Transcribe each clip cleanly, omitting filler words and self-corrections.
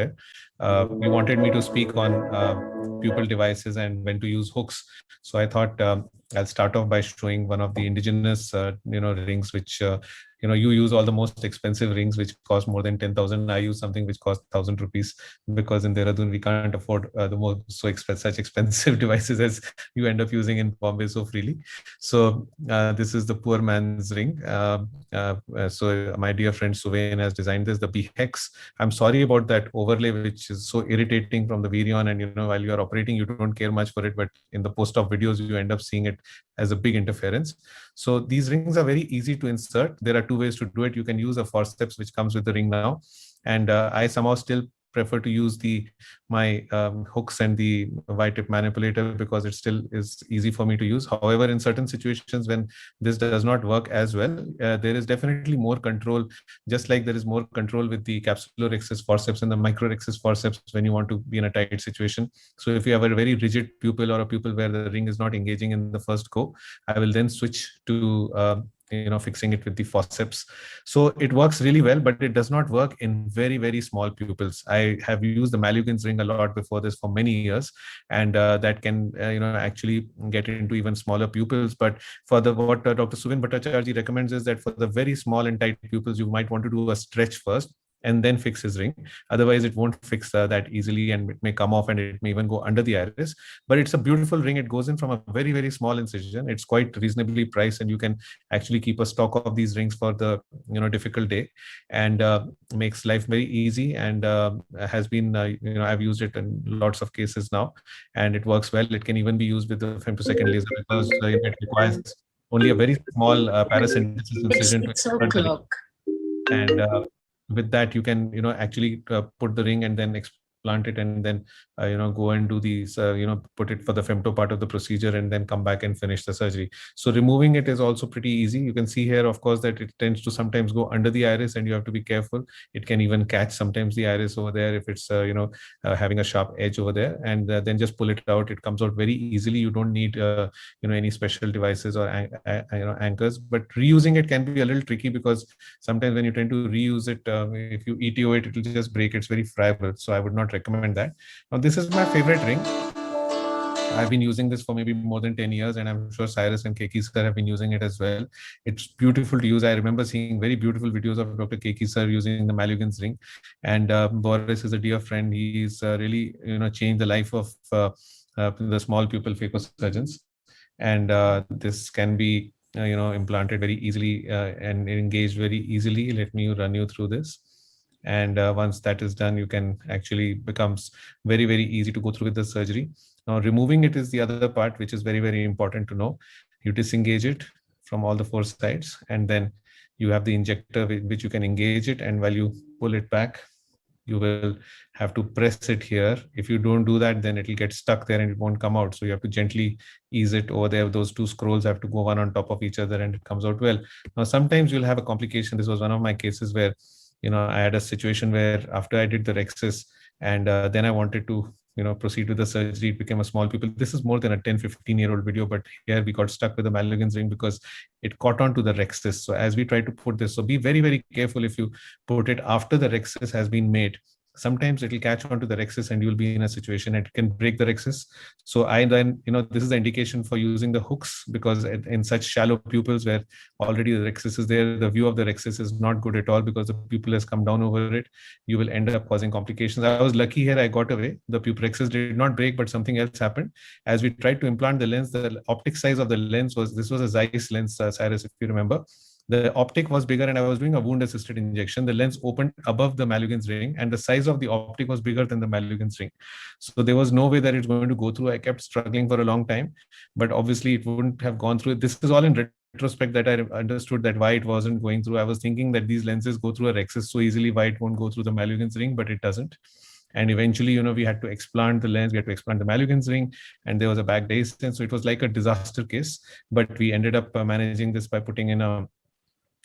You wanted me to speak on pupil devices and when to use hooks. So I thought I'll start off by showing one of the indigenous, rings, which you use all the most expensive rings, which cost more than 10,000. I use something which costs 1,000 rupees, because in Dehradun we can't afford such expensive devices as you end up using in Bombay so freely. So this is the poor man's ring. So my dear friend Suvain has designed this, the BHEX. I'm sorry about that overlay, which is so irritating from the Virion. And while you are operating, you don't care much for it, but in the post-op videos, you end up seeing it as a big interference. So these rings are very easy to insert. There are two ways to do it. You can use a forceps, which comes with the ring now, and I somehow still prefer to use my hooks and the Y-tip manipulator, because it still is easy for me to use. However, in certain situations when this does not work as well, there is definitely more control, just like there is more control with the capsular rhexis forceps and the micro rhexis forceps when you want to be in a tight situation. So if you have a very rigid pupil or a pupil where the ring is not engaging in the first go, I will then switch to fixing it with the forceps. So it works really well, but it does not work in very, very small pupils. I have used the Malugins ring a lot before this for many years, and that can actually get into even smaller pupils. But for what Dr. Suvin Bhattacharya recommends is that for the very small and tight pupils, you might want to do a stretch first and then fix his ring. Otherwise, it won't fix that easily, and it may come off, and it may even go under the iris. But it's a beautiful ring. It goes in from a very, very small incision. It's quite reasonably priced, and you can actually keep a stock of these rings for the difficult day, and makes life very easy, and has been I've used it in lots of cases now, and it works well. It can even be used with the femtosecond laser, because it requires only a very small paracentesis incision to insert the ring. And with that, you can actually put the ring and then explant it, and then go and do these put it for the femto part of the procedure, and then come back and finish the surgery. So removing it is also pretty easy. You can see here, of course, that it tends to sometimes go under the iris, and you have to be careful. It can even catch sometimes the iris over there if it's having a sharp edge over there, and then just pull it out. It comes out very easily. You don't need any special devices or anchors. But reusing it can be a little tricky, because sometimes when you tend to reuse it, if you ETO it, it will just break. It's very fragile, so I would not recommend that. Now, this is my favorite ring. I've been using this for maybe more than 10 years, and I'm sure Cyrus and Keki sir have been using it as well. It's beautiful to use. I remember seeing very beautiful videos of Dr. Keki sir using the Malugins ring. And Boris is a dear friend. He's really changed the life of the small pupil phacosurgeons. And this can be implanted very easily and engaged very easily. Let me run you through this. And once that is done, you can actually becomes very, very easy to go through with the surgery. Now, removing it is the other part, which is very, very important to know. You disengage it from all the four sides, and then you have the injector with which you can engage it. And while you pull it back, you will have to press it here. If you don't do that, then it will get stuck there and it won't come out. So you have to gently ease it over there. Those two scrolls have to go one on top of each other, and it comes out well. Now, sometimes you'll have a complication. This was one of my cases where I had a situation where after I did the rhexis, and then I wanted to proceed with the surgery, it became a small pupil. This is more than a 10-15-year-old video, but here we got stuck with the Malugins ring because it caught on to the rhexis. So as we try to put this, so be very, very careful if you put it after the rhexis has been made. Sometimes it will catch on to the rhexis and you will be in a situation it can break the rhexis. So I then, this is the indication for using the hooks, because in such shallow pupils where already the rhexis is there, the view of the rhexis is not good at all because the pupil has come down over it. You will end up causing complications. I was lucky here, I got away. The rhexis did not break, but something else happened. As we tried to implant the lens, the optic size of the lens this was a Zeiss lens, Cyrus, if you remember. The optic was bigger, and I was doing a wound-assisted injection. The lens opened above the Malugins ring, and the size of the optic was bigger than the Malugins ring. So there was no way that it's going to go through. I kept struggling for a long time, but obviously it wouldn't have gone through. This is all in retrospect that I understood that why it wasn't going through. I was thinking that these lenses go through a rhexis so easily, why it won't go through the Malugins ring, but it doesn't. And eventually, we had to explant the lens, we had to explant the Malugins ring, and there was a back dehiscence. So it was like a disaster case, but we ended up managing this by putting in a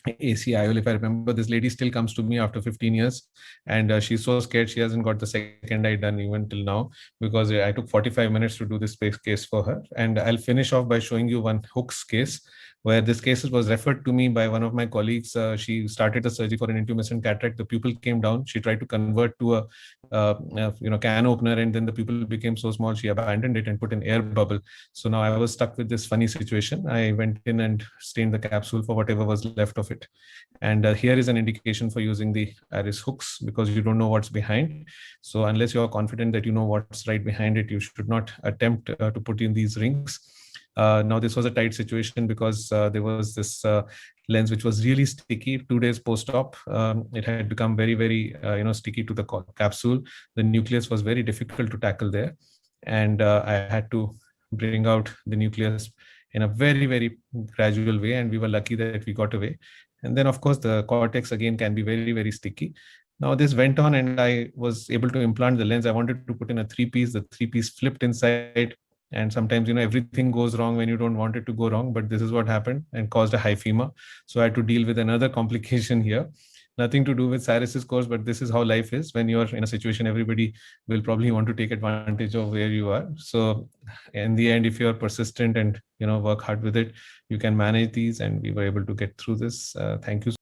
ACIOL. If I remember, this lady still comes to me after 15 years, and she's so scared she hasn't got the second eye done even till now, because I took 45 minutes to do this case for her. And I'll finish off by showing you one hooks case. where this case was referred to me by one of my colleagues. She started the surgery for an intumescent cataract. The pupil came down. She tried to convert to a can opener, and then the pupil became so small she abandoned it and put an air bubble. So now I was stuck with this funny situation. I went in and stained the capsule for whatever was left of it. And here is an indication for using the iris hooks, because you don't know what's behind. So unless you're confident that you know what's right behind it, you should not attempt to put in these rings. Now, this was a tight situation because there was this lens which was really sticky. 2 days post-op, it had become very, very sticky to the capsule. The nucleus was very difficult to tackle there, and I had to bring out the nucleus in a very, very gradual way, and we were lucky that we got away. And then, of course, the cortex again can be very, very sticky. Now this went on, and I was able to implant the lens. I wanted to put in a 3-piece. The 3-piece flipped inside, and sometimes everything goes wrong when you don't want it to go wrong. But this is what happened and caused a hyphema. So I had to deal with another complication here. Nothing to do with Cyrus's course, but this is how life is. When you're in a situation, everybody will probably want to take advantage of where you are. So in the end, if you're persistent and work hard with it, you can manage these, and we were able to get through this. Thank you.